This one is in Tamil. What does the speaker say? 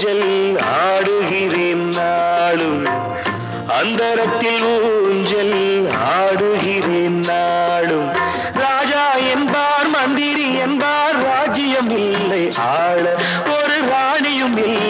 ஊஞ்சல் ஆடுகிறேன் நாளும் அந்தரத்தில் ஊஞ்சல் ஆடுகிறேன் நாளும் ராஜா என்பார் மந்திரி என்பார் ராஜ்யம் இல்லை ஆள ஒரு ராணியும் இல்லை